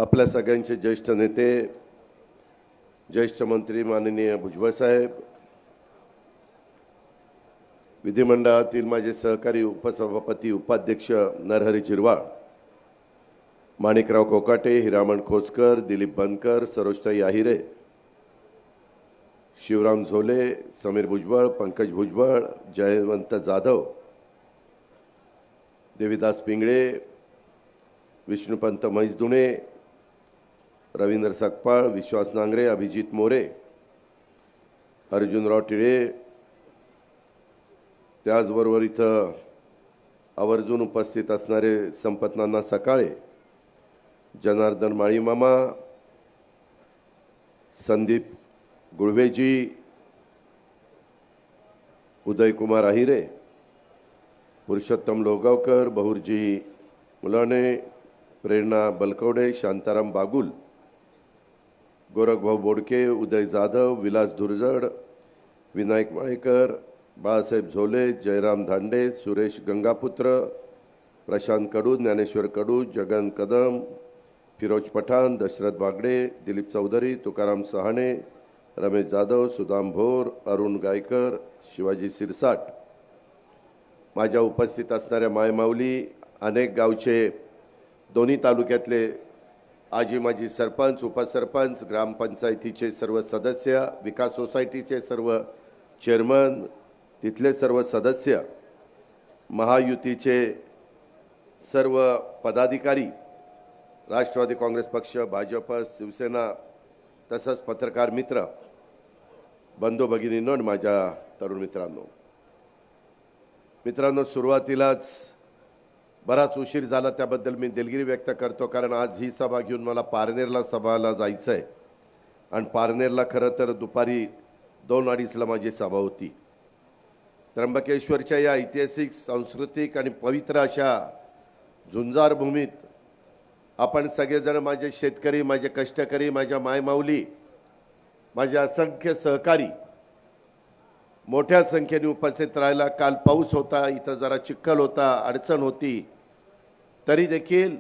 आपल्या सगळ्यांचे ज्येष्ठ नेते, ज्येष्ठ मंत्री माननीय भुजबळ साहेब, विधिमंडळातील माझे सहकारी उपसभापती उपाध्यक्ष नरहरी झिरवाळ, माणिकराव कोकाटे, हिरामण खोसकर, दिलीप बनकर, सरोजताई आहिरे, शिवराम झोले, समीर भुजबळ, पंकज भुजबळ, जयवंत जाधव, देवीदास पिंगळे, विष्णुपंत म्हैसदुणे, रवींद्र सकपाळ, विश्वास नांगरे, अभिजित मोरे, अर्जुनराव टिळे, त्याचबरोबर इथं आवर्जून उपस्थित असणारे संपतनाना सकाळे, जनार्दन माळीमामा, संदीप गुळवेजी, उदयकुमार आहिरे, पुरुषोत्तम लोगावकर, बहुरजी मुलाने, प्रेरणा बलकवडे, शांताराम बागुल, गोरखभाऊ बोडके, उदय जाधव, विलास धुरजड, विनायक माळेकर, बाळासाहेब झोले, जयराम धांडे, सुरेश गंगापुत्र, प्रशांत कडू, ज्ञानेश्वर कडू, जगन कदम, फिरोज पठाण, दशरथ बागडे, दिलीप चौधरी, तुकाराम सहाणे, रमेश जाधव, सुदाम भोर, अरुण गायकर, शिवाजी सिरसाट, माझ्या उपस्थित असणाऱ्या मायमाऊली, अनेक गावचे, दोन्ही तालुक्यातले आजी माजी सरपंच, उपसरपंच, ग्रामपंचायतीचे सर्व सदस्य, विकास सोसायटीचे सर्व चेअरमन, तिथले सर्व सदस्य, महायुतीचे सर्व पदाधिकारी, राष्ट्रवादी काँग्रेस पक्ष, भाजप, शिवसेना, तसंच पत्रकार मित्र, बंधू भगिनींनो, माझ्या तरुण मित्रांनो, सुरुवातीलाच बराच उशीर झाला, त्याबद्दल मी दिलगिरी व्यक्त करतो, कारण आज ही सभा घेऊन मला पारनेरला सभाला जायचं आहे आणि पारनेरला खरं तर दुपारी 2:30ला माझी सभा होती. त्र्यंबकेश्वरच्या या ऐतिहासिक, सांस्कृतिक आणि पवित्र अशा झुंजार भूमीत आपण सगळेजण, माझे शेतकरी, माझे कष्टकरी, माझ्या मायमाऊली, माझे असंख्य सहकारी मोठ्या संख्येने उपस्थित राहिला. काल पाऊस होता, इथं जरा चिखल होता, अडचण होती, तरी देखील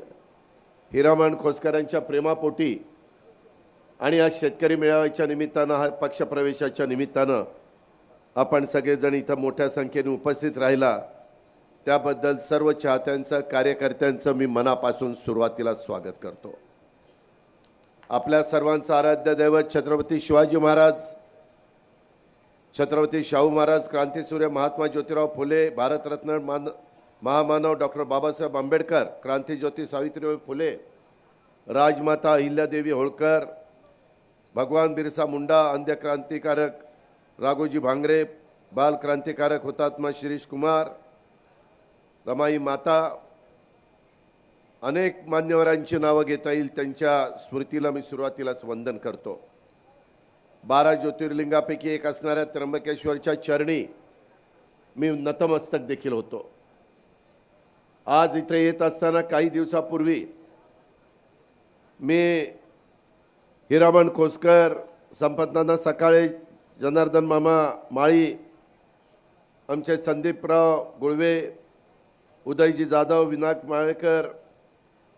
हिरामण खोसकरांच्या प्रेमापोटी आणि आज शेतकरी मेळाव्याच्या निमित्तानं, हा पक्षप्रवेशाच्या निमित्तानं आपण सगळेजण इथं मोठ्या संख्येने उपस्थित राहिला, त्याबद्दल सर्व चाहत्यांचं, कार्यकर्त्यांचं मी मनापासून सुरुवातीला स्वागत करतो. आपल्या सर्वांचं आराध्य दैवत छत्रपती शिवाजी महाराज, छत्रपती शाहू महाराज, क्रांतीसूर्य महात्मा ज्योतिराव फुले, भारतरत्न महामानव डॉक्टर बाबासाहेब आंबेडकर, क्रांतीज्योती सावित्रीबाई फुले, राजमाता अहिल्यादेवी होळकर, भगवान बिरसा मुंडा, अंध क्रांतिकारक राघोजी भांगरे, बाल क्रांतिकारक हुतात्मा शिरीष कुमार, रमाई माता, अनेक मान्यवरांची नावं घेता येईल, त्यांच्या स्मृतीला मी सुरुवातीलाच वंदन करतो. 12 ज्योतिर्लिंगापैकी एक असणाऱ्या त्र्यंबकेश्वरच्या चरणी मी नतमस्तक देखील होतो. आज इथे येत असताना काही दिवसापूर्वी मी हिरामण खोसकर, संपतनाना सकाळे, जनार्दन मामा माळी, आमचे संदीपराव गुळवे, उदयजी जाधव, विनायक माळेकर,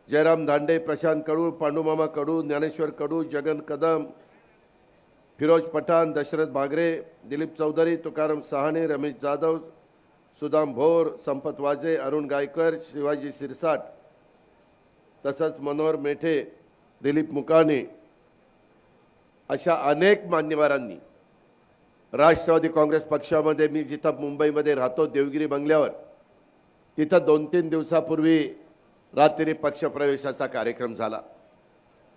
जयराम धांडे, प्रशांत कडू, पांडुमामा कडू, ज्ञानेश्वर कडू, जगन कदम, फिरोज पठाण, दशरथ बागरे, दिलीप चौधरी, तुकाराम सहाणे, रमेश जाधव, सुदाम भोर, संपत वाजे, अरुण गायकर, शिवाजी सिरसाट, तसंच मनोहर मेठे, दिलीप मुकाणे, अशा अनेक मान्यवरांनी राष्ट्रवादी काँग्रेस पक्षामध्ये, मी जिथं मुंबईमध्ये राहतो देवगिरी बंगल्यावर, तिथं 2-3 दिवसापूर्वी रात्री पक्षप्रवेशाचा कार्यक्रम झाला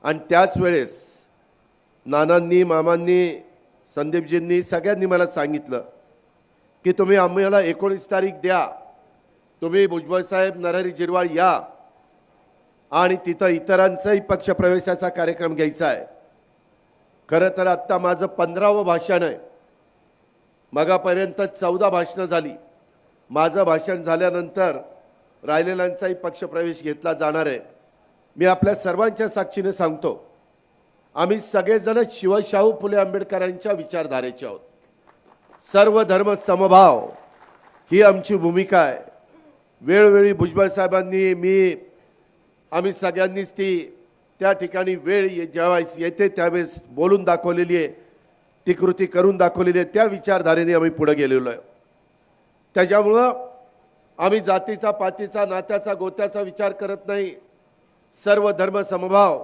आणि त्याच वेळेस नानांनी, मामांनी, संदीपजींनी, सगळ्यांनी मला सांगितलं की तुम्ही आम्हाला 19 तारीख द्या, तुम्ही भुजबळ साहेब, नरहरी झिरवाळ या आणि तिथं इतरांचाही पक्षप्रवेशाचा कार्यक्रम घ्यायचा आहे. खरं तर आत्ता माझं 15वं भाषण आहे. मगापर्यंत 14 भाषणं झाली. माझं भाषण झाल्यानंतर राहिलेल्यांचाही पक्षप्रवेश घेतला जाणार आहे. मी आपल्या सर्वांच्या साक्षीने सांगतो, आम्ही सगळेजण शिवशाहू फुले आंबेडकरांच्या विचारधारेचे आहोत. सर्व धर्म समभाव ही आमची भूमिका आहे. वेळोवेळी भुजबळ साहेबांनी, आम्ही सगळ्यांनीच ती त्या ठिकाणी वेळ जेव्हा येते त्यावेळेस बोलून दाखवलेली आहे, ती कृती करून दाखवलेली आहे. त्या विचारधारेने आम्ही पुढे गेलेलो आहे. त्याच्यामुळं आम्ही जातीचा, पातीचा, नात्याचा, गोत्याचा विचार करत नाही. सर्व धर्म समभाव,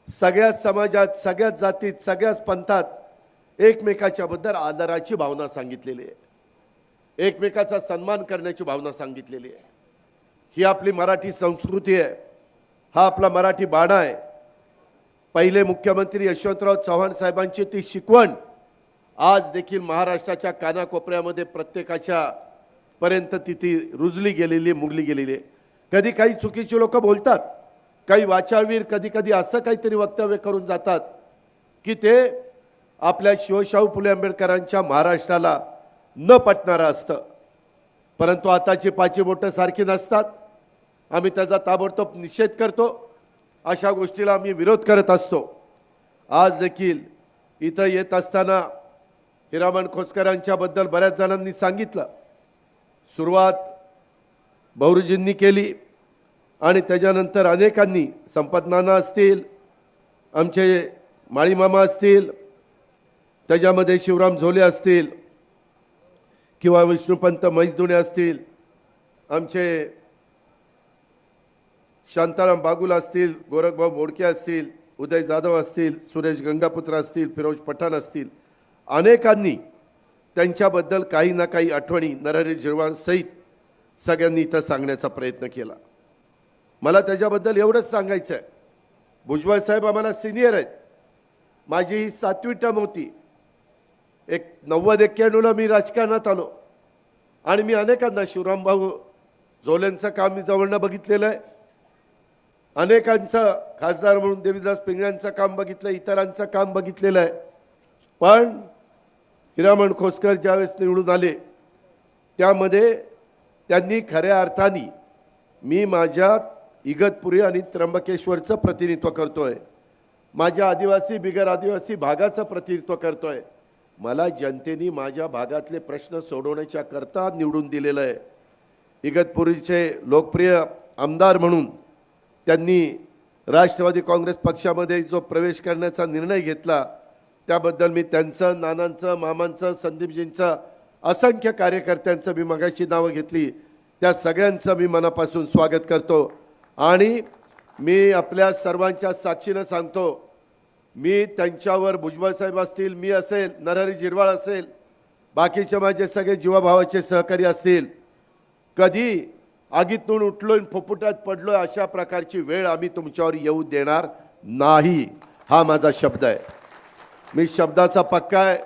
सगळ्याच समाजात, सगळ्याच जातीत, सगळ्याच पंथात एकमेकाच्या बद्दल आदराची भावना सांगितलेली आहे, एकमेकाचा सन्मान करण्याची भावना सांगितलेली आहे. ही आपली मराठी संस्कृती आहे, हा आपला मराठी बाणा आहे. पहिले मुख्यमंत्री यशवंतराव चव्हाण साहेबांची ती शिकवण आज देखील महाराष्ट्राच्या कानाकोपऱ्यामध्ये प्रत्येकाच्या पर्यंत ती रुजली गेलेली, मुरली गेलेली आहे. कधी काही चुकीचे लोक बोलतात, काही वाचाळवीर कधी कधी असं काहीतरी वक्तव्य करून जातात की ते आपल्या शिवशाहू फुले आंबेडकरांच्या महाराष्ट्राला न पटणारं असतं. परंतु आताची पाची बोटं सारखी नसतात. आम्ही त्याचा ताबडतोब निषेध करतो. अशा गोष्टीला आम्ही विरोध करत असतो. आज देखील इथं येत असताना हिरामण खोसकरांच्या बद्दल बऱ्याच जणांनी सांगितलं. सुरुवात भाऊजींनी केली आणि त्याच्यानंतर अनेकांनी, संपत नाना असतील, आमचे माळीमामा असतील, त्याच्यामध्ये शिवराम झोले असतील किंवा विष्णुपंत मैसदुणे असतील, आमचे शांताराम बागुल असतील, गोरखभाऊ बोडके असतील, उदय जाधव असतील, सुरेश गंगापुत्र असतील, फिरोज पठाण असतील, अनेकांनी त्यांच्याबद्दल काही ना काही आठवणी नरहरी झिरवाळ सहित सगळ्यांनी इथं सांगण्याचा प्रयत्न केला. मला त्याच्याबद्दल एवढंच सांगायचं आहे, भुजबळ साहेब आम्हाला सिनियर आहेत. माझी ही 7वी टर्म होती. 90-91ला मी राजकारणात आलो आणि मी अनेकांना, शिवरामभाऊ झोलेंचं काम मी जवळनं बघितलेलं आहे, अनेकांचं खासदार म्हणून देवीदास पिंगळ्यांचं काम बघितलं, इतरांचं काम बघितलेलं आहे. पण हिरामण खोसकर ज्यावेळेस निवडून आले त्यामध्ये त्यांनी खऱ्या अर्थाने, मी माझ्या इगतपुरी आणि त्र्यंबकेश्वरचं प्रतिनिधित्व करतोय, माझ्या आदिवासी बिगर आदिवासी भागाचं प्रतिनिधित्व करतोय. मला जनतेने माझ्या भागातले प्रश्न सोडवण्याच्या करता निवडून दिलेलं आहे. इगतपुरीचे लोकप्रिय आमदार म्हणून त्यांनी राष्ट्रवादी काँग्रेस पक्षामध्ये जो प्रवेश करण्याचा निर्णय घेतला त्याबद्दल मी त्यांचं, नानांचं, मामांचं, संदीपजींचं, असंख्य कार्यकर्त्यांचं मी मगाशी नावं घेतली, त्या सगळ्यांचं मी मनापासून स्वागत करतो. आणि मी आपल्या सर्वांच्या साक्षीनं सांगतो, मी त्यांच्यावर, भुजबळ साहेब असतील, मी असेल, नरहरी झिरवाळ असेल, बाकीचे माझे सगळे जीवाभावाचे सहकारी असतील, कधी आगीतून उठलोय फुफुटात पडलोय अशा प्रकारची वेळ आम्ही तुमच्यावर येऊ देणार नाही. हा माझा शब्द आहे. मी शब्दाचा पक्का आहे,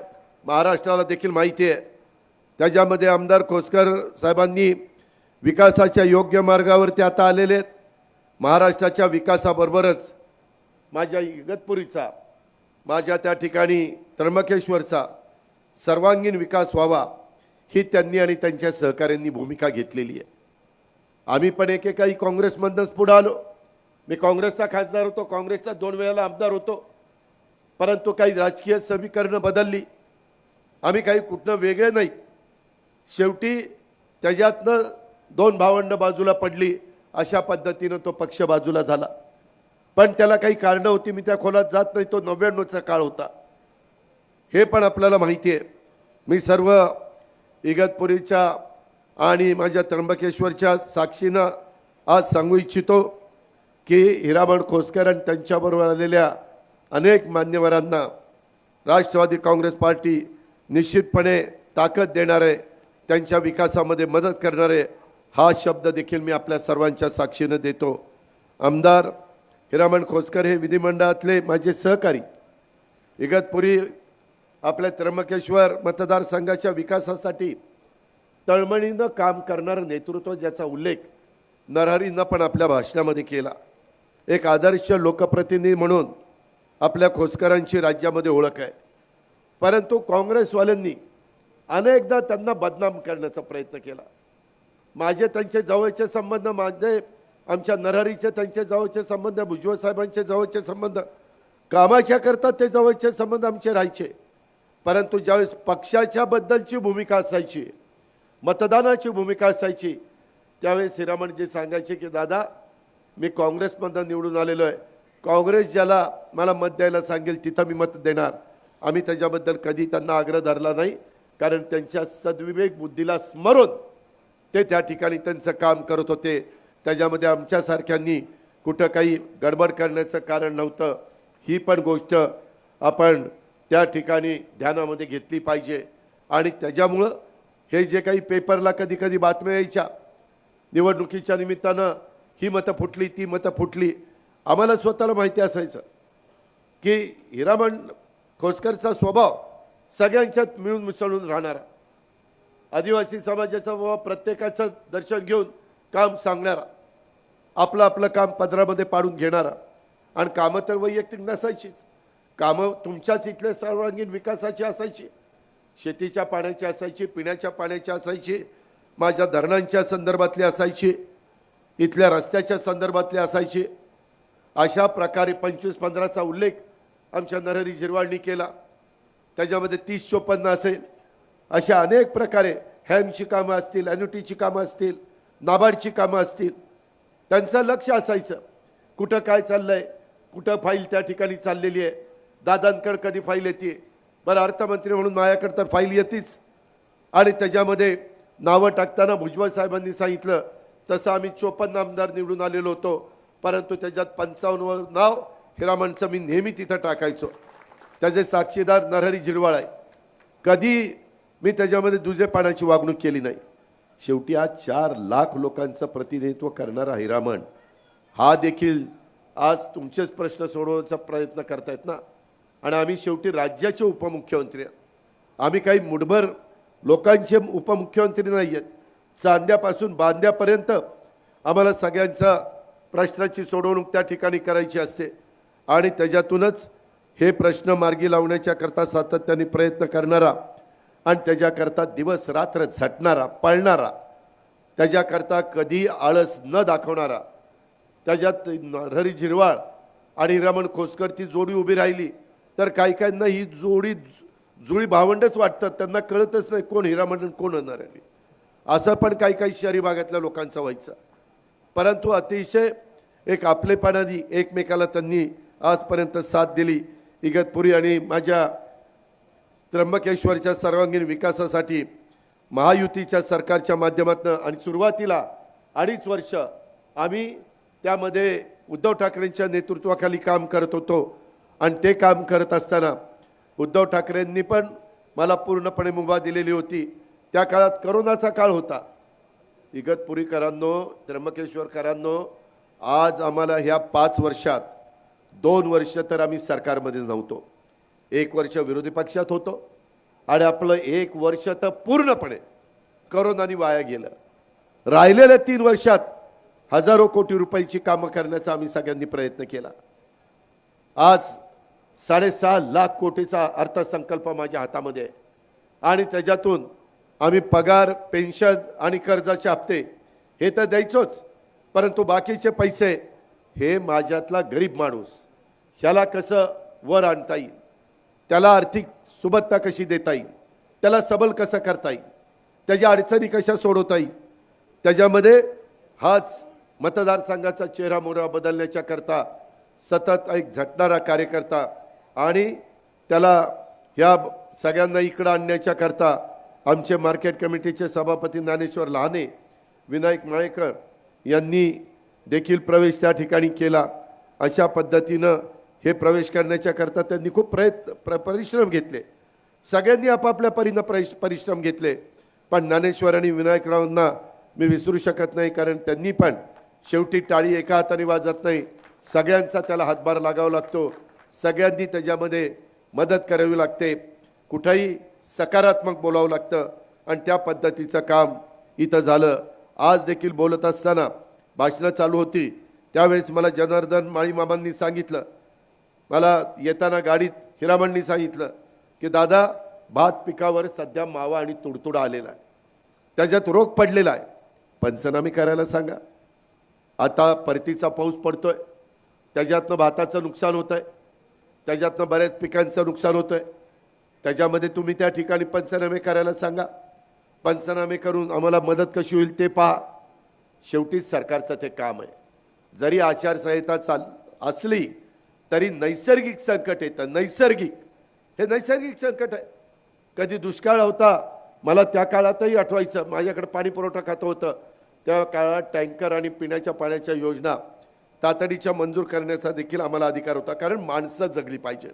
महाराष्ट्राला देखील माहिती आहे. त्याच्यामध्ये आमदार खोसकर साहेबांनी विकासाच्या योग्य मार्गावरती आता आलेले आहेत. महाराष्ट्राच्या विकासाबरोबरच माझ्या इगतपुरीचा, माझ्या त्या ठिकाणी त्र्यंबकेश्वरचा सर्वांगीण विकास व्हावा ही त्यांनी आणि त्यांच्या सहकाऱ्यांनी भूमिका घेतलेली आहे. आम्ही पण एकेकाळी काँग्रेसमधूनच पुढे आलो. मी काँग्रेसचा खासदार होतो, काँग्रेसचा 2 वेळेला आमदार होतो. परंतु काही राजकीय समीकरणं बदलली. आम्ही काही कुठनं वेगळे नाही. शेवटी त्याच्यातनं 2 भावंड बाजूला पडली, अशा पद्धतीनं तो पक्ष बाजूला झाला. पण त्याला काही कारणं होती, मी त्या खोलात जात नाही. तो 99चा काळ होता, हे पण आपल्याला माहिती आहे. मी सर्व इगतपुरीच्या आणि माझ्या त्र्यंबकेश्वरच्या साक्षीनं आज सांगू इच्छितो की हिरामण खोसकर आणि त्यांच्याबरोबर आलेल्या अनेक मान्यवरांना राष्ट्रवादी काँग्रेस पार्टी निश्चितपणे ताकद देणार आहे, त्यांच्या विकासामध्ये मदत करणार आहे. हा शब्द देखील मी आपल्या सर्वांच्या साक्षीनं देतो. आमदार हिरामण खोसकर हे विधिमंडळातले माझे सहकारी, इगतपुरी आपल्या त्र्यंबकेश्वर मतदारसंघाच्या विकासासाठी तळमळीनं काम करणारं नेतृत्व, ज्याचा उल्लेख नरहरीनं पण आपल्या भाषणामध्ये केला. एक आदर्श लोकप्रतिनिधी म्हणून आपल्या खोसकरांची राज्यामध्ये ओळख आहे. परंतु काँग्रेसवाल्यांनी अनेकदा त्यांना बदनाम करण्याचा प्रयत्न केला. माझे त्यांचे जवळचे संबंध, माझे आमच्या नरहरीचे त्यांचे जवळचे संबंध, भुजबळ साहेबांचे जवळचे संबंध, कामाच्या करता ते जवळचे संबंध आमचे राहायचे. परंतु ज्यावेळेस पक्षाच्या बद्दलची भूमिका असायची, मतदानाची भूमिका असायची, त्यावेळेस हिरामणजी सांगायचे की दादा, मी काँग्रेसमधून निवडून आलेलो आहे, काँग्रेस ज्याला मला मत द्यायला सांगेल तिथं मी मत देणार. आम्ही त्याच्याबद्दल कधी त्यांना आग्रह धरला नाही, कारण त्यांच्या सद्विवेक बुद्धीला स्मरून ते त्या ठिकाणी त्यांचं काम करत होते. त्याच्यामध्ये आमच्यासारख्यांनी कुठं काही गडबड करण्याचं कारण नव्हतं. ही पण गोष्ट आपण त्या ठिकाणी ध्यानामध्ये घेतली पाहिजे. आणि त्याच्यामुळं हे जे काही पेपरला कधी कधी बातम्या यायच्या निवडणुकीच्या निमित्तानं ही मतं फुटली ती मतं फुटली, आम्हाला स्वतःला माहिती असायचं की हिरामण खोसकरचा स्वभाव सगळ्यांच्यात मिळून मिसळून राहणारा, आदिवासी समाजाचा व प्रत्येकाचं दर्शन घेऊन काम सांगणारा, आपलं आपलं काम पदरामध्ये पाडून घेणारा. आणि कामं तर वैयक्तिक नसायचीच, कामं तुमच्याच इथल्या सर्वांगीण विकासाची असायची. शेतीच्या पाण्याची असायची, पिण्याच्या पाण्याची असायची, माझ्या धरणांच्या संदर्भातली असायची, इथल्या रस्त्याच्या संदर्भातली असायची. अशा प्रकारे 25-15चा उल्लेख आमच्या नरहरी झिरवाळनी केला. त्याच्यामध्ये 30-54 असेल. अशा अनेक प्रकारे हॅमची कामं असतील, ॲन्युटीची कामं असतील, नाबार्डची कामं असतील, त्यांचं लक्ष असायचं कुठं काय चाललंय, कुठं फाईल त्या ठिकाणी चाललेली आहे, दादांकडे कधी फाईल येते. बरं, अर्थमंत्री म्हणून माझ्याकडे तर फाईल येतेच. आणि त्याच्यामध्ये नावं टाकताना भुजबळ साहेबांनी सांगितलं तसं आम्ही 54 आमदार निवडून आलेलो होतो, परंतु त्याच्यात 55 नाव हिरामणचं मी नेहमी तिथं टाकायचो. त्याचे साक्षीदार नरहरी झिरवाळ आहे. कधी मी त्याच्यामध्ये दुजेपणाची वागणूक केली नाही. शेवटी आज 4 लाख लोकांचं प्रतिनिधित्व करणारा हिरामण हा देखील आज तुमचेच प्रश्न सोडवण्याचा प्रयत्न करतायत ना. आणि आम्ही शेवटी राज्याचे उपमुख्यमंत्री आहोत. आम्ही काही मुठभर लोकांचे उपमुख्यमंत्री नाही आहेत. चांद्यापासून बांद्यापर्यंत आम्हाला सगळ्यांचा प्रश्नाची सोडवणूक त्या ठिकाणी करायची असते. आणि त्याच्यातूनच हे प्रश्न मार्गी लावण्याच्या करता सातत्याने प्रयत्न करणारा आणि त्याच्याकरता दिवस रात्र झटणारा, पळणारा, त्याच्याकरता कधी आळस न दाखवणारा, त्याच्यात नरहरी झिरवाळ आणि हिरामण खोसकर ती जोडी उभी राहिली तर काही काहींना ही जुळी भावंडच वाटतात. त्यांना कळतच नाही कोण हिरामण आणि कोण नरहरी. असं पण काही शहरी भागातल्या लोकांचं व्हायचं. परंतु अतिशय एक आपलेपणाने एकमेकाला त्यांनी आजपर्यंत साथ दिली. इगतपुरी आणि माझ्या त्र्यंबकेश्वरच्या सर्वांगीण विकासासाठी महायुतीच्या सरकारच्या माध्यमातून आणि सुरुवातीला 2.5 वर्ष आम्ही त्यामध्ये उद्धव ठाकरेंच्या नेतृत्वाखाली काम करत होतो. आणि ते काम करत असताना उद्धव ठाकरेंनी पण मला पूर्णपणे मुभा दिलेली होती. त्या काळात करोनाचा काळ होता. इगतपुरीकरांनो, त्र्यंबकेश्वरकरांनो, आज आम्हाला ह्या 5 वर्षात 2 वर्ष तर आम्ही सरकारमध्ये नव्हतो, 1 वर्ष विरोधी पक्षात होतो आणि आपलं 1 वर्ष तर पूर्णपणे करोनाने वाया गेलं. राहिलेल्या 3 वर्षात हजारो कोटी रुपयाची कामं करण्याचा आम्ही सगळ्यांनी प्रयत्न केला. आज 6.5 लाख कोटीचा अर्थसंकल्प माझ्या हातामध्ये आहे. आणि त्याच्यातून आम्ही पगार, पेन्शन आणि कर्जाचे हप्ते हे तर द्यायचोच, परंतु बाकीचे पैसे हे माझ्यातला गरीब माणूस ह्याला कसं वर आणता येईल, त्याला आर्थिक सुबत्ता कशी देता येईल, त्याला सबल कसं करता येईल, त्याच्या अडचणी कशा सोडवता येईल, त्याच्यामध्ये हाच मतदारसंघाचा चेहरा मोहरा बदलण्याच्या करता सतत एक झटणारा कार्यकर्ता आणि त्याला ह्या सगळ्यांना इकडं आणण्याच्या करता आमचे मार्केट कमिटीचे सभापती ज्ञानेश्वर लहाने, विनायक माळेकर यांनी देखील प्रवेश त्या ठिकाणी केला. अशा पद्धतीनं हे प्रवेश करण्याच्या करता त्यांनी खूप परिश्रम घेतले. सगळ्यांनी आपापल्या परीनं परिश्रम घेतले. पण ज्ञानेश्वर आणि विनायकरावांना मी विसरू शकत नाही, कारण त्यांनी पण शेवटी टाळी एका हाताने वाजत नाही, सगळ्यांचा त्याला हातभार लागावा लागतो. सगळ्यांनी त्याच्यामध्ये मदत करावी लागते, कुठेही सकारात्मक बोलावं लागतं आणि त्या पद्धतीचं काम इथं झालं. आज देखील बोलत असताना भाषणं चालू होती त्यावेळेस मला जनार्दन माळी मामांनी सांगितलं, मला येताना गाडीत हिरामणनी सांगितलं की दादा, भात पिकावर सध्या मावा आणि तुडतुडा आलेला आहे, त्याच्यात रोग पडलेला आहे, पंचनामे करायला सांगा. आता परतीचा पाऊस पडतोय, त्याच्यातनं भाताचं नुकसान होत आहे, त्याच्यातनं बऱ्याच पिकांचं नुकसान होत आहे, त्याच्यामध्ये तुम्ही त्या ठिकाणी पंचनामे करायला सांगा. पंचनामे करून आम्हाला मदत कशी होईल ते पहा. शेवटी सरकारचं ते काम आहे. जरी आचारसंहिता असली तरी नैसर्गिक संकट येतं. नैसर्गिक, हे नैसर्गिक संकट आहे. कधी दुष्काळ होता, मला त्या काळातही आठवायचं, माझ्याकडे पाणी पुरवठा खातं होतं. त्या काळात टँकर आणि पिण्याच्या पाण्याच्या योजना तातडीच्या मंजूर करण्याचा देखील आम्हाला अधिकार होता, कारण माणसं जगली पाहिजेत.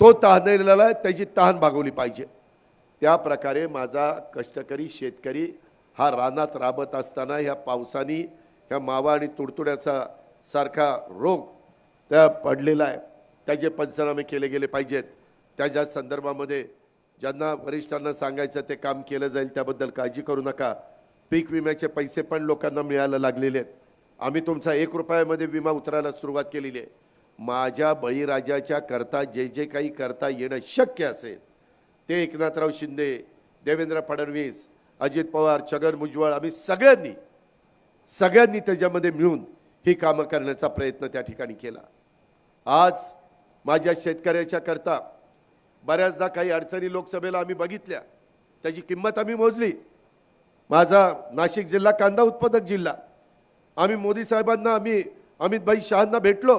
तो तहानलेला आहे, त्याची तहान भागवली पाहिजे. त्या प्रकारे माझा कष्टकरी शेतकरी हा रानात राबत असताना ह्या पावसाने ह्या मावा आणि तुडतुड्याचा सारखा रोग त्या पडलेला आहे. त्याचे पंचनामे केले गेले पाहिजेत. त्याच्या संदर्भामध्ये ज्यांना वरिष्ठांना सांगायचं ते काम केलं जाईल, त्याबद्दल काळजी करू नका. पीक विम्याचे पैसे पण लोकांना मिळायला लागलेले आहेत. आम्ही तुमचा 1 रुपयामध्ये विमा उतरायला सुरुवात केलेली आहे. माझ्या बळीराजाच्या करता जे जे काही करता येणं शक्य असेल ते एकनाथराव शिंदे, देवेंद्र फडणवीस, अजित पवार, छगन भुजबळ आम्ही सगळ्यांनी त्याच्यामध्ये मिळून ही कामं करण्याचा प्रयत्न त्या ठिकाणी केला. आज माझ्या शेतकऱ्याच्या करता बऱ्याचदा काही अडचणी लोकसभेला आम्ही बघितल्या, त्याची किंमत आम्ही मोजली. माझा नाशिक जिल्हा कांदा उत्पादक जिल्हा, आम्ही मोदी साहेबांना अमित भाई शहांना भेटलो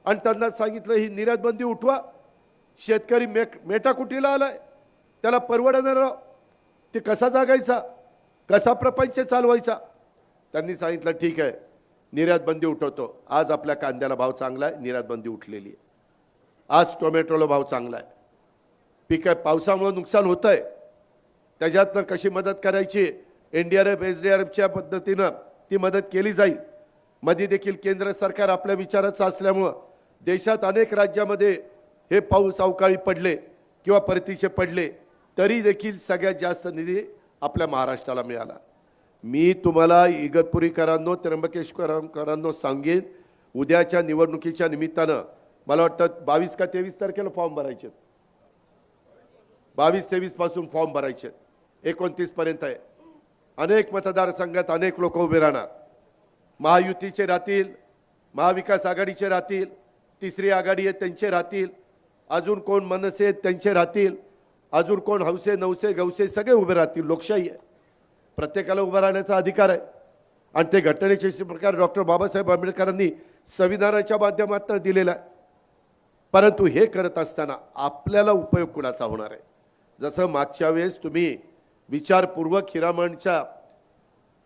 आणि त्यांना सांगितलं ही निर्यात बंदी उठवा. शेतकरी मेटाकुटीला आलाय, त्याला परवडणार राव, ते कसा जागायचा, कसा प्रपंच चालवायचा. त्यांनी सांगितलं ठीक आहे निर्यात बंदी उठवतो. आज आपल्या कांद्याला भाव चांगला आहे, निर्यात बंदी उठलेली आहे. आज टोमॅटोला भाव चांगला आहे. पीक आहे, पावसामुळे नुकसान होतं आहे, त्याच्यातनं कशी मदत करायची NDRF SDRFच्या पद्धतीनं ती मदत केली जाईल. मध्ये देखील केंद्र सरकार आपल्या विचाराचं असल्यामुळं देशात अनेक राज्यामध्ये हे पाऊस अवकाळी पडले किंवा परतीचे पडले, तरी देखील सगळ्यात जास्त निधी आपल्या महाराष्ट्राला मिळाला. मी तुम्हाला इगतपुरीकरांनो, त्र्यंबकेश्वरकरांनो सांगेन, उद्याच्या निवडणुकीच्या निमित्तानं मला वाटतं 22 का 23 तारखेला फॉर्म भरायचे, 22-23 पासून फॉर्म भरायचे, 29 पर्यंत आहे. अनेक मतदारसंघात अनेक लोक उभे राहणार. महायुतीचे राहतील, महाविकास आघाडीचे राहतील, तिसरी आघाडी आहे त्यांचे राहतील, अजून कोण मनसे आहेत त्यांचे राहतील, अजून कोण हौसे नवसे गवसे सगळे उभे राहतील. लोकशाही आहे, प्रत्येकाला उभं राहण्याचा अधिकार आहे आणि ते घटनेचे प्रकार डॉक्टर बाबासाहेब आंबेडकरांनी संविधानाच्या माध्यमातून दिलेला आहे. परंतु हे करत असताना आपल्याला उपयोग कुणाचा होणार आहे. जसं मागच्या वेळेस तुम्ही विचारपूर्वक हिरामणच्या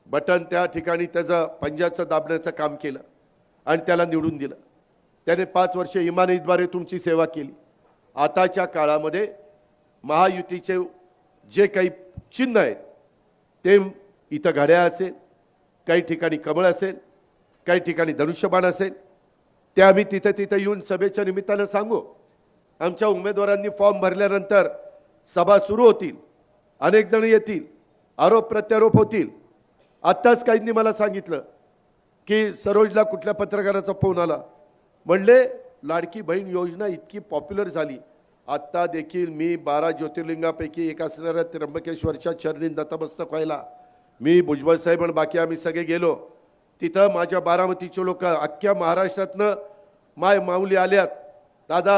बटन त्या ठिकाणी त्याचं पंजाचं दाबण्याचं काम केलं आणि त्याला निवडून दिलं. त्याने 5 वर्षे इमानीद्वारे तुमची सेवा केली. आताच्या काळामध्ये महायुतीचे जे काही चिन्ह आहेत ते इथं घड्याळ असेल, काही ठिकाणी कमळ असेल, काही ठिकाणी धनुष्यबाण असेल, ते आम्ही तिथे येऊन सभेच्या निमित्तानं सांगू. आमच्या उमेदवारांनी फॉर्म भरल्यानंतर सभा सुरू होतील, अनेक जण येतील, आरोप प्रत्यारोप होतील. आत्ताच काहींनी मला सांगितलं की सरोजला कुठल्या पत्रकाराचा फोन आला, म्हणले लाडकी बहीण योजना इतकी पॉप्युलर झाली, आत्ता देखील मी 12 ज्योतिर्लिंगापैकी एक असणाऱ्या त्र्यंबकेश्वरच्या चरणी नतमस्तक व्हायला मी, भुजबळ साहेब आणि बाकी आम्ही सगळे गेलो. तिथं माझ्या बारामतीचे लोक अख्ख्या महाराष्ट्रातनं माऊली आल्यात. दादा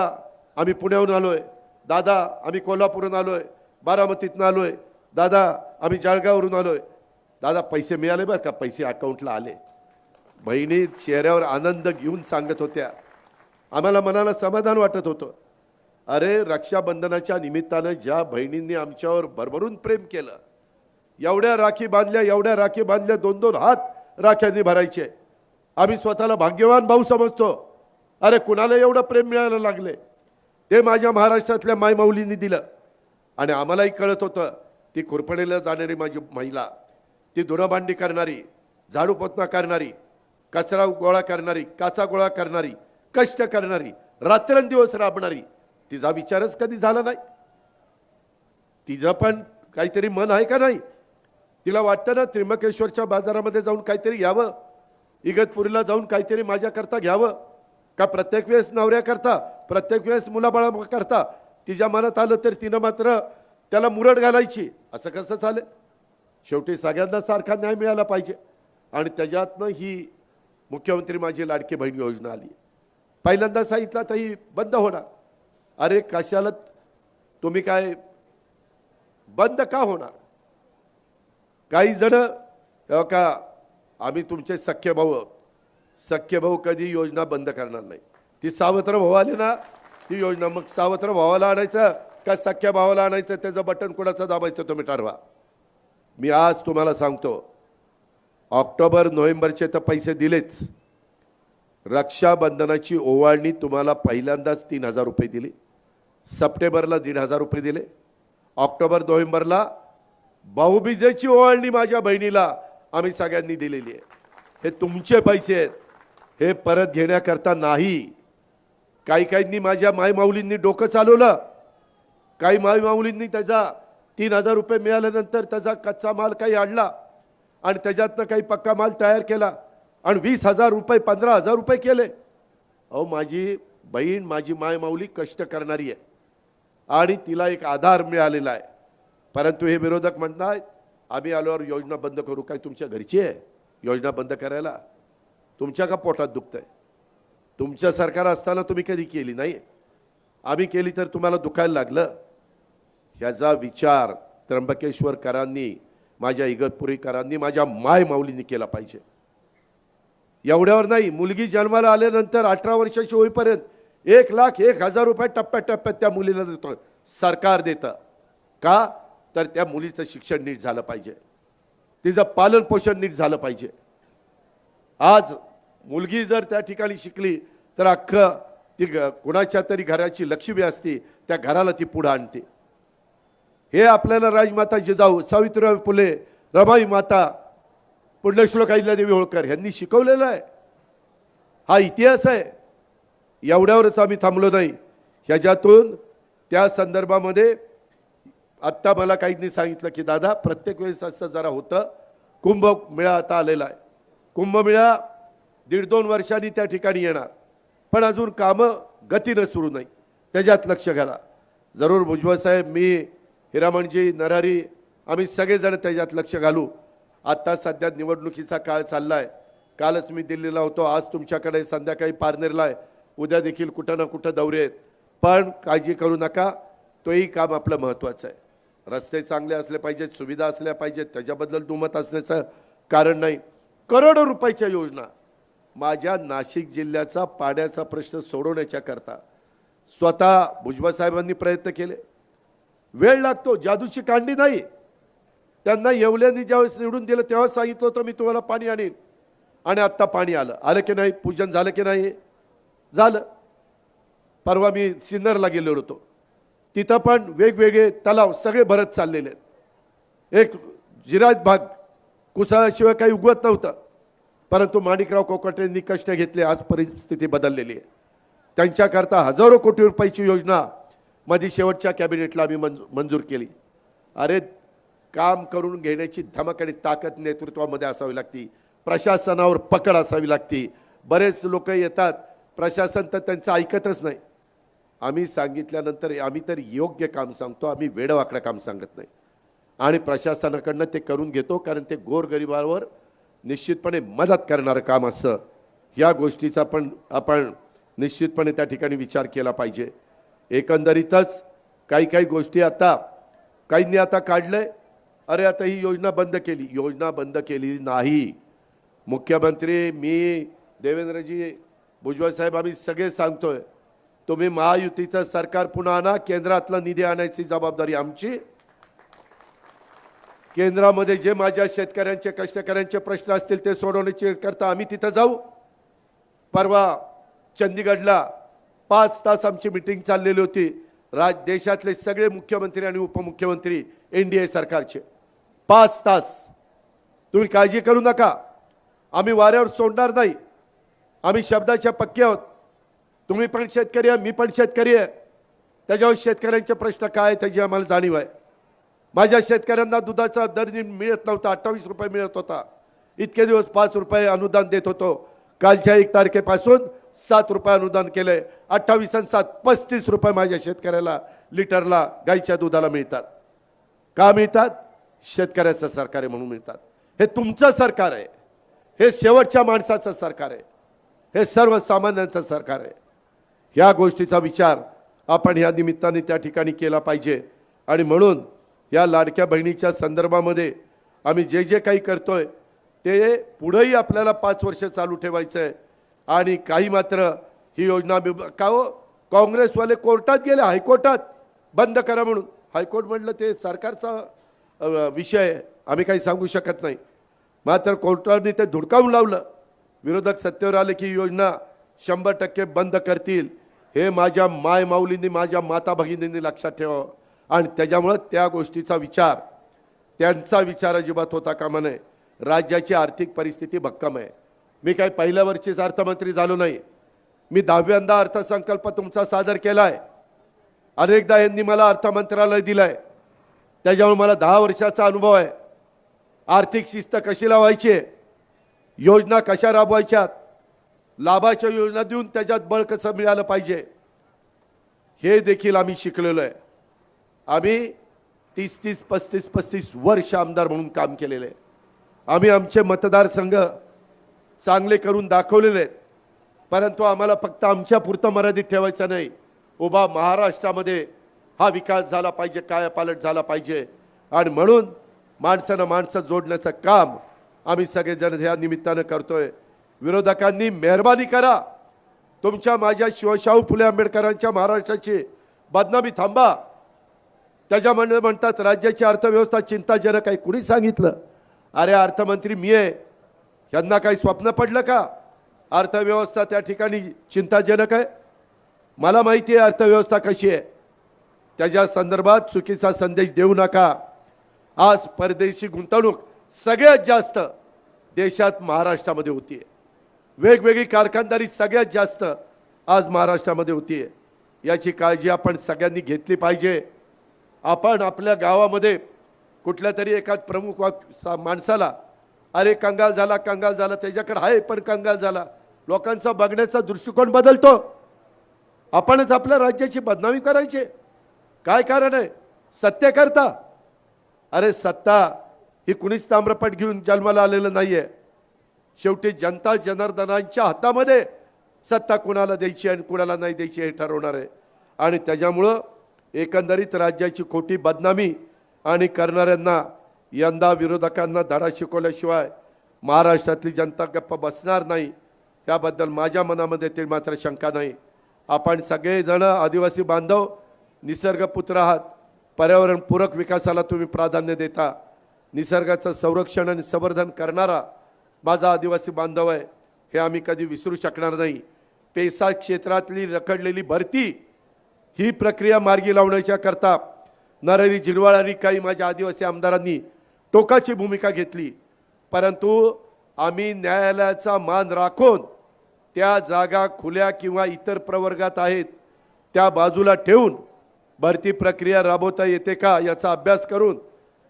आम्ही पुण्याहून आलोय, दादा आम्ही कोल्हापूरहून आलोय, बारामतीतून आलोय, दादा आम्ही जळगाववरून आलोय. दादा पैसे मिळाले बरं का, पैसे अकाउंटला आले. बहिणी चेहऱ्यावर आनंद घेऊन सांगत होत्या. आम्हाला मनाला समाधान वाटत होतं. अरे रक्षाबंधनाच्या निमित्तानं ज्या बहिणींनी आमच्यावर भरभरून प्रेम केलं, एवढ्या राखी बांधल्या, 2-2 हात राख्यांनी भरायचे. आम्ही स्वतःला भाग्यवान भाऊ समजतो. अरे कुणाला एवढं प्रेम मिळायला लागले, ते माझ्या महाराष्ट्रातल्या मायमाऊलींनी दिलं. आणि आम्हालाही कळत होतं ती खुरपणीला जाणारी माझी महिला, ती धुणभांडी करणारी, झाडू पोतना करणारी, कचरा गोळा करणारी, काचा गोळा करणारी, कष्ट करणारी, रात्रंदिवस राबणारी, तिचा विचारच कधी झाला नाही. तिचं पण काहीतरी मन आहे का नाही? तिला वाटतं ना त्र्यंबकेश्वरच्या बाजारामध्ये जाऊन काहीतरी घ्यावं, इगतपुरीला जाऊन काहीतरी माझ्याकरता घ्यावं का? प्रत्येक वेळेस नवऱ्याकरता, प्रत्येक वेळेस मुलाबाळाकरता तिच्या मनात आलं तर तिनं मात्र त्याला मुरड घालायची. असं कसं चालेल? शेवटी सगळ्यांना सारखा न्याय मिळाला पाहिजे आणि त्याच्यातनं ही मुख्यमंत्री माझी लाडकी बहीण योजना आली. पहिल्यांदा सांगितलं तर ही बंद होणार. अरे कशाला तुम्ही, काय बंद का होणार? काही जण का आम्ही तुमचे सख्खे भाऊ आहोत, सख्खे भाऊ कधी योजना बंद करणार नाही. ती सावत्र भाऊ आली ना ती योजना, मग सावत्र भावाला आणायचं का सख्या भावाला आणायचं त्याचं बटन कोणाचं दाबायचं तुम्ही ठरवा. मी आज तुम्हाला सांगतो, ऑक्टोबर नोव्हेंबरचे तर पैसे दिलेच. रक्षाबंधनाची ओवाळणी तुम्हाला पहिल्यांदाच 3,000 रुपये दिली, सप्टेंबरला 1,500 रुपये दिले, ऑक्टोबर नोव्हेंबरला भाऊबीजेची ओवाळणी माझ्या बहिणीला आम्ही सगळ्यांनी दिलेली आहे. हे तुमचे पैसे आहेत, हे परत घेण्याकरता नाही. काही काहींनी माझ्या मायमाऊलींनी डोकं चालवलं, काही मायमाऊलींनी त्याचा 3,000 रुपये मिळाल्यानंतर त्याचा कच्चा माल काही आणला आणि त्याच्यातनं काही पक्का माल तयार केला आणि 20,000 रुपये 15,000 रुपये केले. अहो माझी बहीण माझी मायमाऊली कष्ट करणारी आहे आणि तिला एक आधार मिळालेला आहे. परंतु हे विरोधक म्हणतात आम्ही आल्यावर योजना बंद करू. काय तुमच्या घरची आहे योजना बंद करायला? तुमच्या का पोटात दुखतंय? तुमचं सरकार असताना तुम्ही कधी केली नाही, आम्ही केली तर तुम्हाला दुखायला लागलं. ह्याचा विचार त्र्यंबकेश्वरकरांनी, माझ्या इगतपुरीकरांनी, माझ्या मायमाऊलींनी केला पाहिजे. एवढ्यावर नाही, मुलगी जन्माला आल्यानंतर 18 वर्षाची होईपर्यंत 1,01,000 रुपये टप्प्याटप्प्यात त्या मुलीला देतो, सरकार देतं. का तर त्या मुलीचं शिक्षण नीट झालं पाहिजे, तिचं पालन पोषण नीट झालं पाहिजे. आज मुलगी जर त्या ठिकाणी शिकली तर अख्खं ती कुणाच्या तरी घराची लक्ष्मी असती, त्या घराला ती पुढे आणते. हे आपल्याला राजमाता जिजाऊ सावित्रीबाई फुले, रमाई माता, पुण्यश्लोक अहिल्यादेवी होळकर यांनी शिकवलेलं आहे. हा इतिहास आहे. एवढ्यावरच आम्ही थांबलो नाही. ह्याच्यातून त्या संदर्भामध्ये आत्ता मला काहींनी सांगितलं की दादा प्रत्येक वेळेस असं जरा होतं. कुंभमेळा आता आलेला आहे. कुंभमेळा 1.5-2 वर्षांनी त्या ठिकाणी येणार, पण अजून कामं गतीनं सुरू नाही. त्याच्यात लक्ष घाला. जरूर भुजबळ साहेब, मी, हिरामणजी, नरहरी, आम्ही सगळेजण त्याच्यात लक्ष घालू. आत्ता सध्या निवडणुकीचा काळ चालला आहे. कालच मी दिल्लीला होतो, आज तुमच्याकडे, संध्याकाळी पारनेरला आहे, उद्या देखील कुठं ना कुठं दौरे आहेत. पण काळजी करू नका, तोही काम आपलं महत्त्वाचं आहे. रस्ते चांगले असले पाहिजेत, सुविधा असल्या पाहिजेत, त्याच्याबद्दल दुमत असण्याचं कारण नाही. करोडो रुपयाच्या योजना. माझ्या नाशिक जिल्ह्याचा पाण्याचा प्रश्न सोडवण्याच्या करता स्वतः भुजबळ साहेबांनी प्रयत्न केले. वेळ लागतो, जादूची कांडी नाही. त्यांना येवल्यांनी ज्यावेळेस निवडून दिलं तेव्हा सांगितलं होतं मी तुम्हाला पाणी आणीन, आणि आत्ता पाणी आलं. आलं की नाही? पूजन झालं की नाही? झालं. परवा मी सिन्नरला गेलो होतो, तिथं पण वेगवेगळे तलाव सगळे भरत चाललेले आहेत. एक जिरायत भाग कुसाळ्याशिवाय काही उगवत नव्हतं, परंतु माणिकराव कोकाटेंनी कष्ट घेतले, आज परिस्थिती बदललेली आहे. त्यांच्याकरता हजारो कोटी रुपयाची योजना मध्ये शेवटच्या कॅबिनेटला आम्ही मंजूर केली. अरे काम करून घेण्याची धमक आणि ताकद नेतृत्वामध्ये असावी लागती, प्रशासनावर पकड असावी लागती. बरेच लोक येतात, प्रशासन तर त्यांचं ऐकतच नाही. आम्ही सांगितल्यानंतर आम्ही तर योग्य काम सांगतो, आम्ही वेडवाकडं काम सांगत नाही. आणि प्रशासनाकडनं ते करून घेतो, कारण ते गोरगरिबावर निश्चितपणे मदत करणारं काम असतं. या गोष्टीचा पण आपण निश्चितपणे त्या ठिकाणी विचार केला पाहिजे. एकंदरीतच काही काही गोष्टी आता काहींनी आता काढलंय, अरे आता ही योजना बंद केली. योजना बंद केली नाही. मुख्यमंत्री, मी, देवेंद्रजी, भुजबळ साहेब, आम्ही सगळे सांगतोय, तुम्ही महायुतीचं सरकार पुन्हा आणा, केंद्रातला निधी आणायची जबाबदारी आमची. केंद्रामध्ये जे माझ्या शेतकऱ्यांचे, कष्टकऱ्यांचे प्रश्न असतील ते सोडवण्याचे करता आम्ही तिथं जाऊ. परवा चंदीगडला 5 तास आमची मीटिंग चाललेली होती. देशातले सगळे मुख्यमंत्री आणि उपमुख्यमंत्री एनडीए सरकारचे 5 तास. तुम्ही काळजी करू नका, आम्ही वाऱ्यावर सोडणार नाही. आम्ही शब्दाच्या पक्के आहोत. तुम्ही पण शेतकरी आहे, मी पण शेतकरी आहे. त्याच्यावर शेतकऱ्यांचे प्रश्न काय त्याची आम्हाला जाणीव आहे. माझ्या शेतकऱ्यांना दुधाचा दर मिळत नव्हता, 28 रुपये मिळत होता. इतके दिवस 5 रुपये अनुदान देत होतो. कालच्या 1 तारखेपासून 7 रुपये अनुदान केले. 28 आणि 7 35 रुपये माझ्या शेतकऱ्याला लिटरला गाईच्या दुधाला मिळतात. का मिळतात? शेतकऱ्याचं सरकार आहे म्हणून मिळतात. हे तुमचं सरकार आहे, हे शेवटच्या माणसाचं सरकार आहे, हे सर्वसामान्यांचं सरकार आहे. ह्या गोष्टीचा विचार आपण ह्या निमित्ताने त्या ठिकाणी केला पाहिजे. आणि म्हणून या लाडक्या बहिणीच्या संदर्भामध्ये आम्ही जे जे काही करतोय ते पुढेही आपल्याला 5 वर्ष चालू ठेवायचं आहे. आणि काही मात्र ही योजना का हो काँग्रेसवाले कोर्टात गेले, हायकोर्टात बंद करा म्हणून. हायकोर्ट म्हटलं ते सरकारचा विषय आहे, आम्ही काही सांगू शकत नाही. मात्र कोर्टाने ते धुडकावून लावलं. विरोधक सत्तेवर आले की योजना 100% बंद करतील, हे माझ्या माय माऊलींनी माझ्या माता भगिनींनी लक्षात ठेवावं. आणि त्याच्यामुळं त्या गोष्टीचा विचार, त्यांचा विचार अजिबात होता कामा नये. राज्याची आर्थिक परिस्थिती भक्कम आहे. मी काही पहिल्या वर्षीच अर्थमंत्री झालो नाही. मी 10व्यांदा अर्थसंकल्प तुमचा सादर केलाय. अनेकदा यांनी मला अर्थमंत्रालय दिलंय. त्याच्यामुळे मला 10 वर्षाचा अनुभव आहे. आर्थिक शिस्त कशी लावायची, योजना कशा राबवायच्यात, लाभाच्या योजना देऊन त्याच्यात बळ कसं मिळालं पाहिजे, हे देखील आम्ही शिकलेलो आहे. आम्ही 30-30, 35-35 वर्ष आमदार म्हणून काम केलेले आहे. आम्ही आमचे मतदारसंघ चांगले करून दाखवलेले आहेत. परंतु आम्हाला फक्त आमच्या पुरतं मर्यादित ठेवायचं नाही. उभा महाराष्ट्रामध्ये हा विकास झाला पाहिजे, कायापालट झाला पाहिजे. आणि म्हणून माणसानं माणसं जोडण्याचं काम आम्ही सगळेजण ह्या निमित्तानं करतोय. विरोधकांनी मेहरबानी करा, तुमच्या माझ्या शिवशाहू फुले आंबेडकरांच्या महाराष्ट्राची बदनामी थांबा. त्याच्यामुळे म्हणतात राज्याची अर्थव्यवस्था चिंताजनक आहे. कुणी सांगितलं? अरे अर्थमंत्री मी आहे, यांना काही स्वप्न पडलं का अर्थव्यवस्था त्या ठिकाणी चिंताजनक आहे? मला माहिती आहे अर्थव्यवस्था कशी आहे. त्याच्या संदर्भात चुकीचा संदेश देऊ नका. आज परदेशी गुंतवणूक सगळ्यात जास्त देशात महाराष्ट्रामध्ये होतीये. वेगवेगळी कारखानदारी सगळ्यात जास्त आज महाराष्ट्रामध्ये होतीये. याची काळजी आपण सगळ्यांनी घेतली पाहिजे. आपण आपल्या गावामध्ये कुठल्या तरी एकाच प्रमुख माणसाला अरे कंगाल झाला त्याच्याकडे आहे पण कंगाल झाला, लोकांचा बघण्याचा दृष्टिकोन बदलतो. आपणच आपल्या राज्याची बदनामी करायची काय कारण आहे? सत्य करता. अरे सत्ता ही कुणीच ताम्रपट घेऊन जन्माला आलेलं नाहीये. शेवटी जनता जनार्दनांच्या हातामध्ये सत्ता कुणाला द्यायची आणि कुणाला नाही द्यायची हे ठरवणार आहे. आणि त्याच्यामुळं एकंदरीत राज्याची खोटी बदनामी आणि करणाऱ्यांना यंदा विरोधकांना धडा शिकवल्याशिवाय महाराष्ट्रातली जनता गप्प बसणार नाही, याबद्दल माझ्या मनामध्ये ते मात्र शंका नाही. आपण सगळेजण आदिवासी बांधव निसर्गपुत्र आहात. पर्यावरणपूरक विकासाला तुम्ही प्राधान्य देता. निसर्गाचं संरक्षण आणि संवर्धन करणारा माझा आदिवासी बांधव आहे, हे आम्ही कधी विसरू शकणार नाही. पेसा क्षेत्रातली रखडलेली भरती ही प्रक्रिया मार्गी लावण्याच्या करता नरहरी झिरवाळ आणि काही माझ्या आदिवासी आमदारांनी टोकाची भूमिका घेतली. परंतु आम्ही न्यायालयाचा मान राखून त्या जागा खुल्या किंवा इतर प्रवर्गात आहेत त्या बाजूला ठेवून भरती प्रक्रिया राबवता येते का याचा अभ्यास करून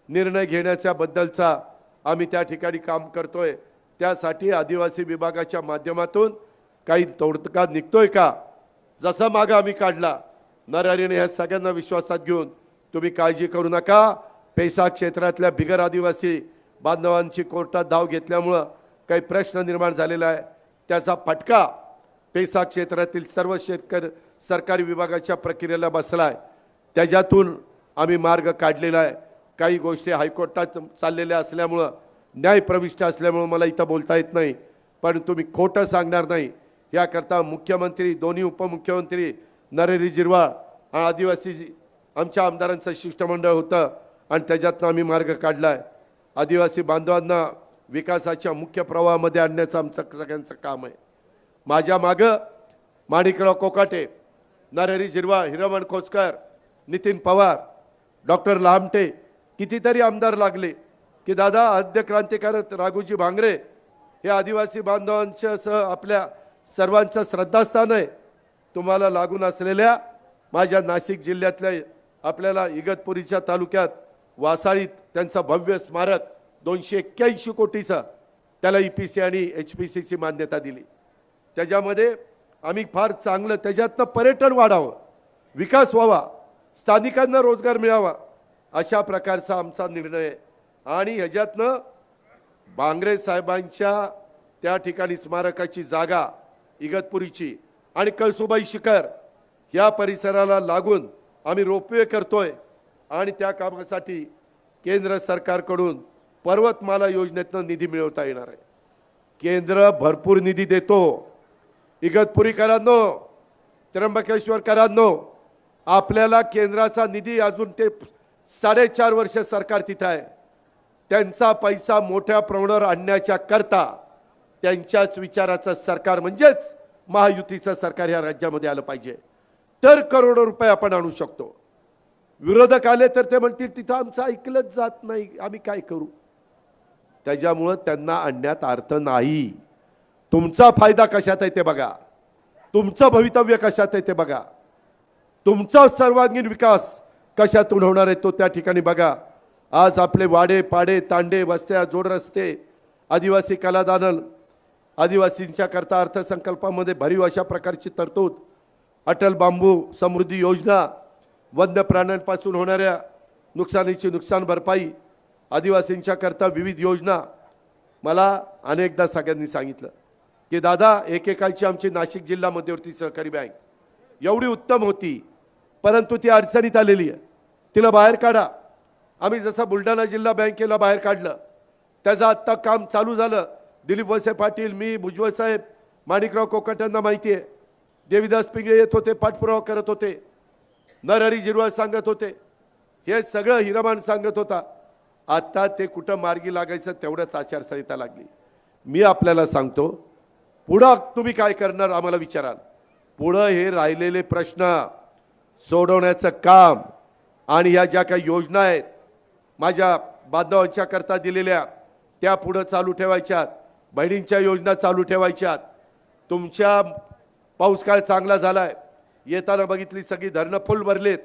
निर्णय घेण्याच्या बद्दलचा आम्ही त्या ठिकाणी काम करतोय. त्यासाठी आदिवासी विभागाच्या माध्यमातून काही तोडगा निघतोय का, जसा मागे आम्ही काढला नरहरीने ह्या सगळ्यांना विश्वासात घेऊन तुम्ही काळजी करू नका. पेसा क्षेत्रातल्या बिगर आदिवासी बांधवांची कोर्टात धाव घेतल्यामुळं काही प्रश्न निर्माण झालेला आहे. त्याचा फटका पेसा क्षेत्रातील सर्व सरकारी विभागाच्या प्रक्रियेला बसलाय. त्याच्यातून आम्ही मार्ग काढलेला आहे. काही गोष्टी हायकोर्टात चाललेल्या असल्यामुळं न्याय प्रविष्ट असल्यामुळं मला इथं बोलता येत नाही, पण तुम्ही खोटं सांगणार नाही याकरता मुख्यमंत्री, दोन्ही उपमुख्यमंत्री, नरहरी झिरवाळ आणि आदिवासी आमच्या आमदारांचं शिष्टमंडळ होतं आणि त्याच्यातनं आम्ही मार्ग काढला आहे. आदिवासी बांधवांना विकासाच्या मुख्य प्रवाहामध्ये आणण्याचं आमचं सगळ्यांचं काम आहे. माझ्या मागं माणिकराव कोकाटे, नरहरी झिरवाळ, हिरमण खोचकर, नितीन पवार, डॉक्टर लामटे, कितीतरी आमदार लागले की दादा आद्य क्रांतिकारक राघोजी भांगरे हे आदिवासी बांधवांच्या सह आपल्या सर्वांचं श्रद्धास्थान आहे. तुम्हाला लागून असलेल्या माझ्या नाशिक जिल्ह्यातल्या आपल्याला इगतपुरीच्या तालुक्यात वासाळीत त्यांचं भव्य स्मारक 281 कोटीचं त्याला EPC आणि HPCची मान्यता दिली. त्याच्यामध्ये आम्ही फार चांगलं त्याच्यातनं पर्यटन वाढावं, विकास व्हावा, स्थानिकांना रोजगार मिळावा अशा प्रकारचा आमचा निर्णय आहे. आणि ह्याच्यातनं भांगरे साहेबांच्या त्या ठिकाणी स्मारकाची जागा इगतपुरीची आणि कळसुबाई शिखर या परिसराला लागून आम्ही रोपवे करतोय आणि त्या कामासाठी केंद्र सरकारकडून पर्वतमाला योजनेतनं निधी मिळवता येणार आहे. केंद्र भरपूर निधी देतो, इगतपुरीकरांनो, त्र्यंबकेश्वरकरांनो, आपल्याला केंद्राचा निधी अजून ते 4.5 वर्ष सरकार तिथं आहे. त्यांचा पैसा मोठ्या प्रमाणावर आणण्याच्या करता त्यांच्याच विचाराचं सरकार म्हणजेच महायुतीचं सरकार या राज्यामध्ये आलं पाहिजे, तर करोडो रुपये आपण आणू शकतो. विरोधक आले तर ते म्हणतील तिथं आमचं ऐकलंच जात नाही, आम्ही काय करू. त्याच्यामुळे त्यांना आणण्यात अर्थ नाही. तुमचा फायदा कशात आहे ते बघा, तुमचं भवितव्य कशात आहे ते बघा, तुमचा सर्वांगीण विकास कशातून होणार आहे तो त्या ठिकाणी बघा. आज आपले वाडे पाडे तांडे वस्त्या जोड रस्ते आदिवासी कलादालन आदिवासींच्या करता अर्थसंकल्पामध्ये भरीव अशा प्रकारची तरतूद, अटल बांबू समृद्धी योजना, वन्य प्राण्यांपासून होणाऱ्या नुकसानीची नुकसान भरपाई, आदिवासींच्या करता विविध योजना. मला अनेकदा सगळ्यांनी सांगितलं की दादा एकेकाळची आमची नाशिक जिल्हा मध्यवर्ती सहकारी बँक एवढी उत्तम होती, परंतु ती अडचणीत आलेली आहे, तिला बाहेर काढा. आम्ही जसं बुलढाणा जिल्हा बँकेला बाहेर काढलं, त्याचं आत्ता काम चालू झालं. दिलीप वळसे पाटील, मी, भुजबळ साहेब, माणिकराव कोकाटांना माहिती आहे, देवीदास पिंगळे येत होते, पाठपुरावा करत होते, नरहरी झिरवाळ सांगत होते, हे सगळं हिरामान सांगत होता. आता ते कुठं मार्गी लागायचं तेवढ्याच आचारसंहिता लागली. मी आपल्याला सांगतो, पुढं तुम्ही काय करणार आम्हाला विचाराल. पुढं हे राहिलेले प्रश्न सोडवण्याचं काम आणि ह्या ज्या काही योजना आहेत माझ्या बांधवांच्या करता दिलेल्या त्या पुढं चालू ठेवायच्यात. बहिणींच्या योजना चालू ठेवायच्यात. तुमच्या पाऊस काळ चांगला झालाय, येताना बघितली सगळी धरणं फुल भरलेत,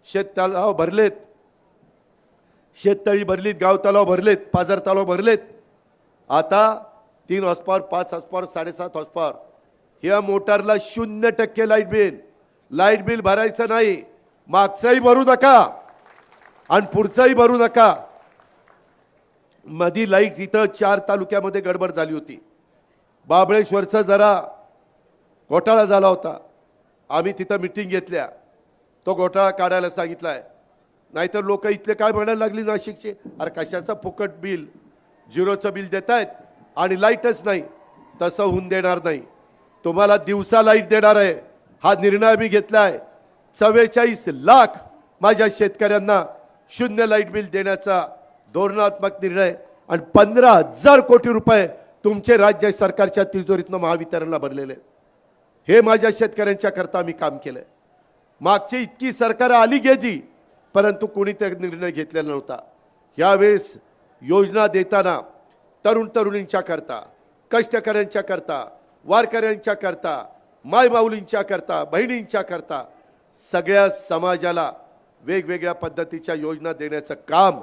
शेत तलाव भरलेत, शेततळी भरलीत, गाव तलाव भरलेत, पाझर तलाव भरलेत. आता 3 हॉर्सपावर 5 हॉर्सपावर 7.5 हॉर्सपावर ह्या मोटारला 0% लाईट बिल भरायचं नाही. मागचंही भरू नका आणि पुढचंही भरू नका. मधी लाईट इथं 4 तालुक्यामध्ये गडबड झाली होती. बाबळेश्वरचा जरा घोटाळा झाला होता, आम्ही तिथं मीटिंग घेतल्या, तो घोटाळा काढायला सांगितलाय. नाहीतर लोक इथले काय म्हणायला लागली नाशिकचे, अरे कशाचं फुकट बिल, झिरोचं बिल देतायत आणि लाईटच नाही. तसं होऊन देणार नाही. तुम्हाला दिवसा लाईट देणार आहे, हा निर्णय मी घेतलाय. 44 लाख माझ्या शेतकऱ्यांना 0 लाईट बिल देण्याचा धोरणात्मक निर्णय आणि 15,000 कोटी रुपये तुमचे राज्य सरकारच्या तिजोरीतनं महावितरणला भरलेले आहेत. हे माझ्या शेतकऱ्यांच्या करता मी काम केलंय. मागची इतकी सरकार आली गेली, परंतु कोणी ते निर्णय घेतलेला नव्हता. यावेळेस योजना देताना तरुण तरुणींच्या करता, कष्टकऱ्यांच्या करता, वारकऱ्यांच्या करता, मायमाऊलींच्या करता, बहिणींच्या करता सगळ्या समाजाला वेगवेगळ्या पद्धतीच्या योजना देण्याचं काम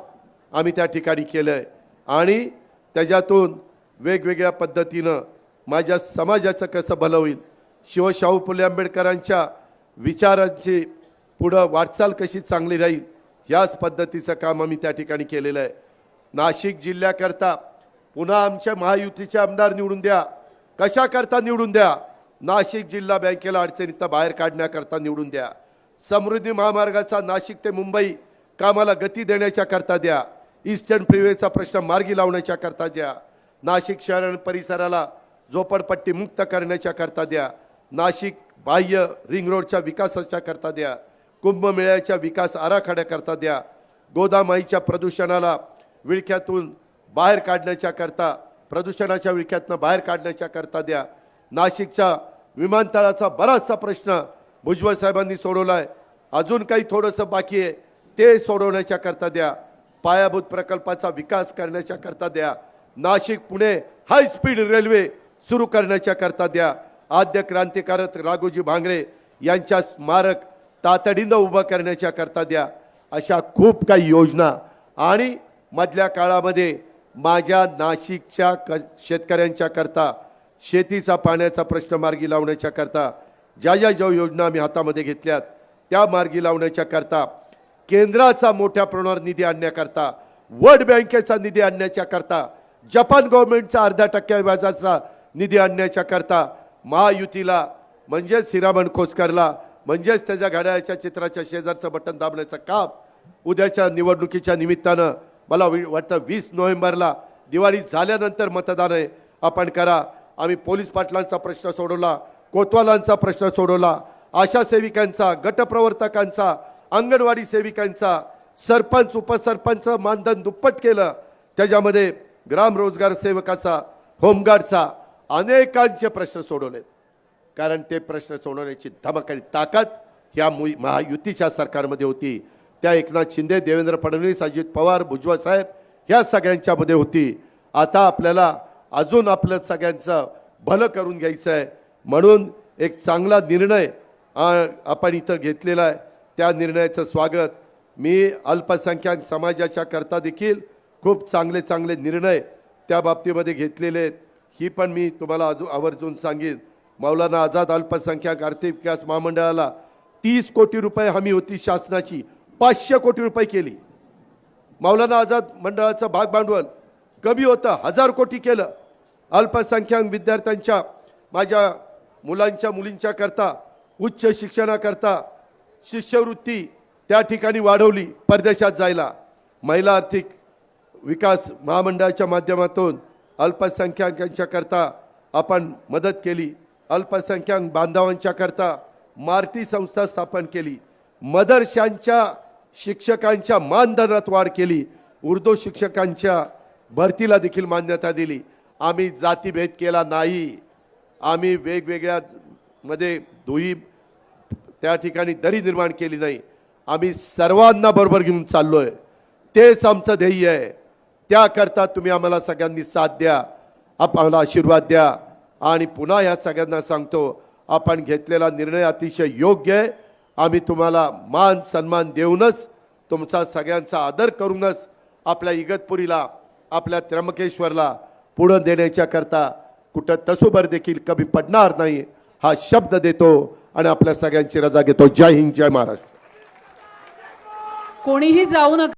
आम्ही त्या ठिकाणी केलंय. आणि त्याच्यातून वेगवेगळ्या पद्धतीनं माझ्या समाजाचं कसं भलं होईल, शिवशाहू फुले आंबेडकरांच्या विचारांची पुढं वाटचाल कशी चांगली राहील, याच पद्धतीचं काम आम्ही त्या ठिकाणी केलेलं आहे. नाशिक जिल्ह्याकरता पुन्हा आमच्या महायुतीचे आमदार निवडून द्या. कशा करता निवडून द्या? नाशिक जिल्हा बँकेला अडचणीत बाहेर काढण्याकरता निवडून द्या. समृद्धी महामार्गाचा नाशिक ते मुंबई कामाला गती देण्याच्या करता द्या. ईस्टर्न फ्रीवेचा प्रश्न मार्गी लावण्याच्या करता द्या. नाशिक शहर आणि परिसराला झोपडपट्टी मुक्त करण्याच्या करता द्या. नाशिक बाह्य रिंग रोडच्या विकासाच्या करता द्या. कुंभमेळ्याच्या विकास आराखड्याकरता द्या. गोदामाईच्या प्रदूषणाला विळख्यातून बाहेर काढण्याच्या करता, प्रदूषणाच्या विळख्यातून बाहेर काढण्याच्या करता द्या. नाशिकच्या विमानतळाचा बराचसा प्रश्न भुजबळ साहेबांनी सोडवलाय, अजून काही थोडंसं बाकी आहे, ते सोडवण्याच्या करता द्या. पायाभूत प्रकल्पाचा विकास करण्याच्या करता द्या. Nashik Pune high speed railway सुरू करण्याच्या करता द्या. आद्य क्रांतिकारक राघोजी भांगरे यांच्या स्मारक तातडीनं उभं करण्याच्या करता द्या. अशा खूप काही योजना आणि मधल्या काळामध्ये माझ्या नाशिकच्या शेतकऱ्यांच्या करता शेतीचा पाण्याचा प्रश्न मार्गी लावण्याच्या करता ज्या योजना आम्ही हातामध्ये घेतल्यात त्या मार्गी लावण्याच्या करता, केंद्राचा मोठ्या प्रमाणावर निधी आणण्याकरता, वर्ल्ड बँकेचा निधी आणण्याच्या करता, जपान गव्हर्नमेंटचा 0.5% व्याजाचा निधी आणण्याच्या करता, महायुतीला म्हणजेच हिरामन खोसकरला म्हणजेच त्याच्या घड्याळाच्या चित्राच्या शेजारचं बटन दाबण्याचं काम उद्याच्या निवडणुकीच्या निमित्तानं मला वाटतं 20 नोव्हेंबरला दिवाळी झाल्यानंतर मतदान आहे आपण करा. आम्ही पोलीस पाटलांचा प्रश्न सोडवला, कोतवालांचा प्रश्न सोडवला, आशा सेविकांचा, गटप्रवर्तकांचा, अंगणवाडी सेविकांचा, सरपंच उपसरपंच मानधन दुप्पट केलं, त्याच्यामध्ये ग्राम रोजगार सेवकाचा, होमगार्डचा अनेकांचे प्रश्न सोडवले. कारण ते प्रश्न सोडवण्याची धमक आणि ताकद ह्या महायुतीच्या सरकारमध्ये होती. त्या एकनाथ शिंदे, देवेंद्र फडणवीस, अजित पवार, भुजबळ साहेब ह्या सगळ्यांच्यामध्ये होती. आता आपल्याला अजून आपलं सगळ्यांचं भलं करून घ्यायचं आहे, म्हणून एक चांगला निर्णय आपण इथं घेतलेला आहे. त्या निर्णयाचं स्वागत. मी अल्पसंख्याक समाजाच्या करता देखील खूप चांगले चांगले निर्णय त्या बाबतीमध्ये घेतलेले आहेत. ही पण मी तुम्हाला अजून आवर्जून सांगेन. मौलाना आझाद अल्पसंख्याक आर्थिक विकास महामंडळाला 30 कोटी रुपये हमी होती शासनाची, 500 कोटी रुपये केली. मौलाना आझाद मंडळाचं भाग भांडवल कमी होतं, 1000 कोटी केलं. अल्पसंख्याक विद्यार्थ्यांच्या, माझ्या मुलांच्या मुलींच्या करता, उच्च शिक्षणाकरता शिष्यवृत्ती त्या ठिकाणी वाढवली परदेशात जायला. महिला आर्थिक विकास महामंडळाच्या माध्यमातून अल्पसंख्याकांच्या करता आपण मदत केली. अल्पसंख्याक बांधवांच्या करता मार्टी संस्था स्थापन केली. मदरशांच्या शिक्षकांच्या मानधनात वाढ केली. उर्दू शिक्षकांच्या भरतीला देखील मान्यता दिली. आम्ही जातीभेद केला नाही. आम्ही वेगवेगळ्या मध्ये दुही त्या ठिकाणी दरी निर्माण केली नाही. आम्ही सर्वांना बरोबर घेऊन चाललोय. तेच आमचं ध्येय आहे. त्याकरता तुम्ही आम्हाला सगळ्यांनी साथ द्या, आम्हाला आशीर्वाद द्या. आणि पुन्हा ह्या सगळ्यांना सांगतो, आपण घेतलेला निर्णय अतिशय योग्य आहे. आम्ही तुम्हाला मान सन्मान देऊनच, तुमचा सगळ्यांचा आदर करूनच आपल्या इगतपुरीला, आपल्या त्र्यंबकेश्वरला पुढं देण्याच्या करता कुठं तसूभर देखील कमी पडणार नाही हा शब्द देतो आणि आपल्या सगळ्यांची रजा घेतो. जय हिंद, जय महाराष्ट्र. कोणीही जाऊ नका.